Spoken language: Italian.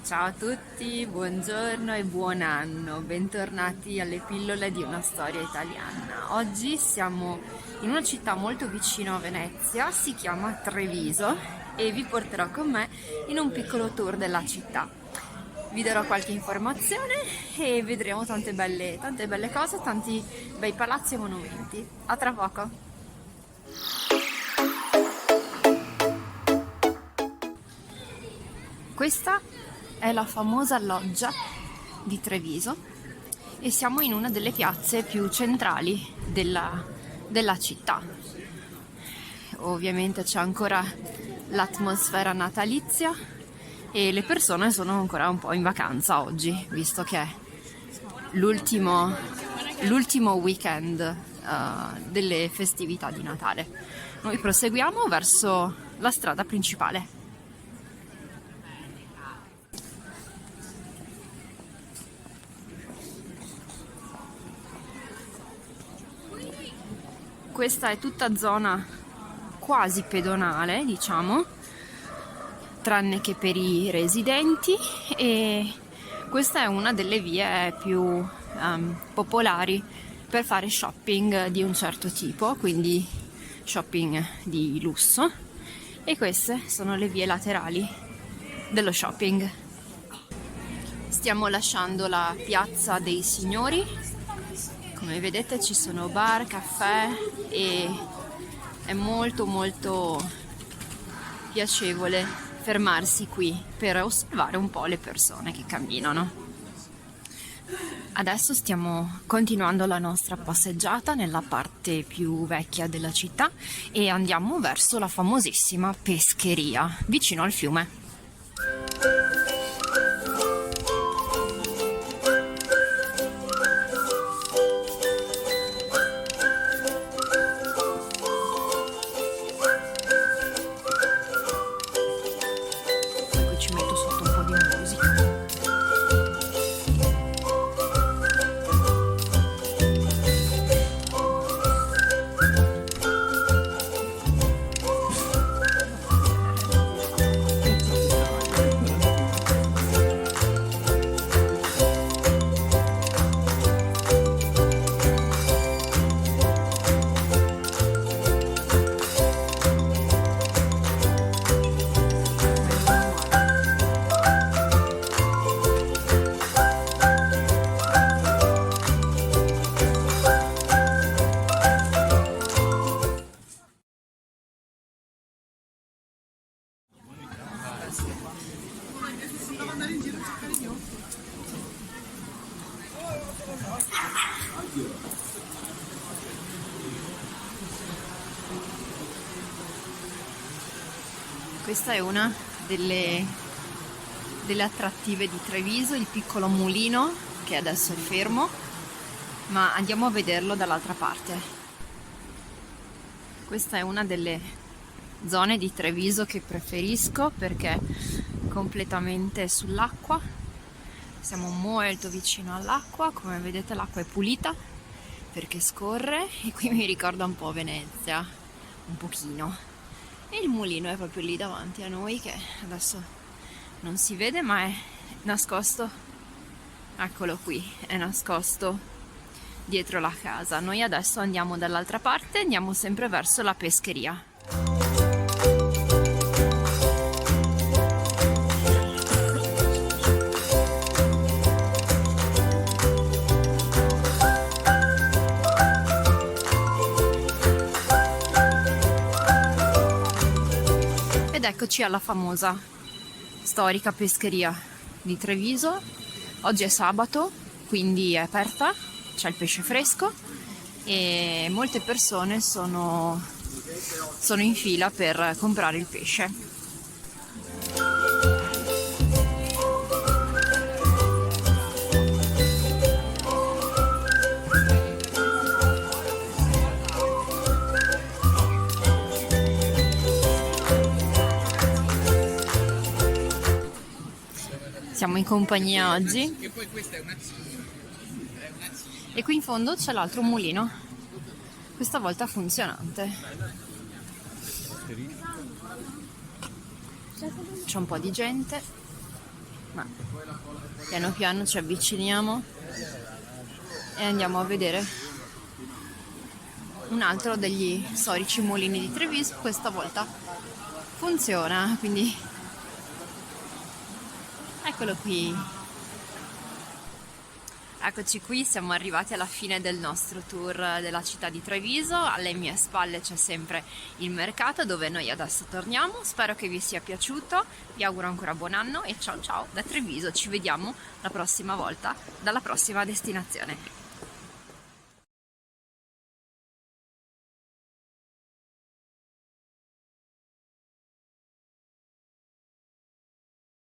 Ciao a tutti, buongiorno e buon anno, bentornati alle pillole di una storia italiana. Oggi siamo in una città molto vicino a Venezia, si chiama Treviso e vi porterò con me in un piccolo tour della città. Vi darò qualche informazione e vedremo tante belle cose, tanti bei palazzi e monumenti. A tra poco! Questa è la famosa loggia di Treviso e siamo in una delle piazze più centrali della città. Ovviamente c'è ancora l'atmosfera natalizia e le persone sono ancora un po' in vacanza oggi, visto che è l'ultimo weekend delle festività di Natale. Noi proseguiamo verso la strada principale. Questa è tutta zona quasi pedonale, diciamo, tranne che per i residenti, e questa è una delle vie più popolari per fare shopping di un certo tipo, quindi shopping di lusso, e queste sono le vie laterali dello shopping. Stiamo lasciando la Piazza dei Signori. Come vedete ci sono bar, caffè e è molto piacevole fermarsi qui per osservare un po' le persone che camminano. Adesso stiamo continuando la nostra passeggiata nella parte più vecchia della città e andiamo verso la famosissima pescheria vicino al fiume. Ci metto sotto un po' di musica. Questa è una delle attrattive di Treviso, il piccolo mulino che adesso è fermo, ma andiamo a vederlo dall'altra parte. Questa è una delle zone di Treviso che preferisco perché è completamente sull'acqua. Siamo molto vicino all'acqua, come vedete l'acqua è pulita perché scorre e qui mi ricorda un po' Venezia, un pochino. E il mulino è proprio lì davanti a noi, che adesso non si vede ma è nascosto, eccolo qui, è nascosto dietro la casa. Noi adesso andiamo dall'altra parte, andiamo sempre verso la pescheria. Ed eccoci alla famosa storica pescheria di Treviso. Oggi è sabato, quindi è aperta, c'è il pesce fresco e molte persone sono in fila per comprare il pesce. Siamo in compagnia oggi e qui in fondo c'è l'altro mulino, questa volta funzionante. C'è un po' di gente ma piano piano ci avviciniamo e andiamo a vedere un altro degli storici mulini di Treviso. Questa volta funziona, quindi eccolo qui. Eccoci qui, siamo arrivati alla fine del nostro tour della città di Treviso. Alle mie spalle c'è sempre il mercato dove noi adesso torniamo. Spero che vi sia piaciuto, vi auguro ancora buon anno e ciao ciao da Treviso, ci vediamo la prossima volta dalla prossima destinazione.